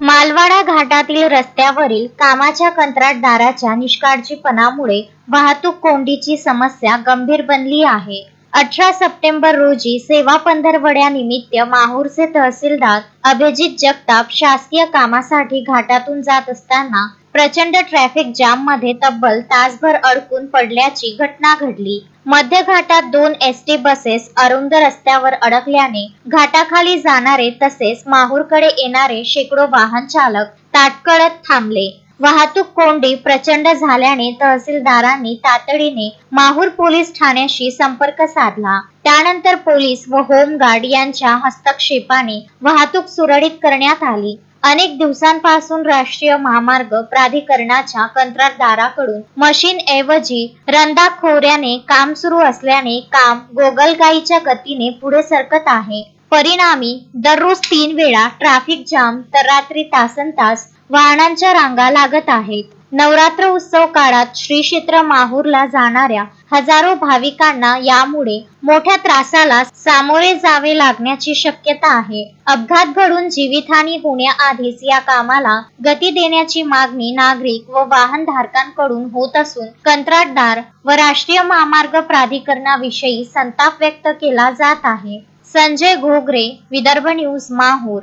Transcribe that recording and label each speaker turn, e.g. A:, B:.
A: मालवाडा घाटातील रस्त्यावरील कामाच्या कंत्राटदाराच्या निष्काळजीपणामुळे वाहतूक कोंडीची समस्या गंभीर बनली आहे. 18 सप्टेंबर रोजी सेवा पंधरवड्यानिमित्त माहूरचे तहसीलदार अभिजित जगताप शासकीय कामासाठी घाटातून जात असताना प्रचंड ट्रॅफिक जाम मध्ये तब्बल तासभर अडकून पडल्याची घटना घडली. मध्य घाटात 2 एसटी बसेस अरुंद रस्त्यावर अडकल्याने घाटाखाली जाणारे तसेच माहूरकडे येणारे शेकडो वाहन चालक ताटकळत थांबले. वाहतूक कोंडी प्रचंड झाल्याने तहसीलदारांनी तातडीने माहूर पोलीस ठाण्याशी संपर्क साधला. त्यानंतर पोलीस व होमगार्ड यांच्या हस्तक्षेपाने वाहतूक सुरळीत करण्यात आली. अनेक दिवसांपासून राष्ट्रीय महामार्ग प्राधिकरणाच्या कंत्राटदाराकडून मशीन ऐवजी रंधाखोऱ्याने काम सुरू असल्याने काम गोगलगाईच्या गतीने पुढे सरकत आहे. परिणामी दररोज 3 वेळा ट्रॅफिक जाम तर रात्री तासनतास वाहनांच्या रांगा लागत आहेत. नवरात्र उत्सव काळात श्री क्षेत्र माहूरला जाणाऱ्या हजारो भाविकांना यामुळे मोठ्या त्रासाला सामोरे जावे लागण्याची शक्यता आहे. अपघात घडून जीवितहानी होण्याआधीच या कामाला गती देण्याची मागणी नागरिक व वाहनधारकांकडून होत असून कंत्राटदार व राष्ट्रीय महामार्ग प्राधिकरणाविषयी संताप व्यक्त केला जात आहे. संजय घोगरे, विदर्भ न्यूज, माहूर.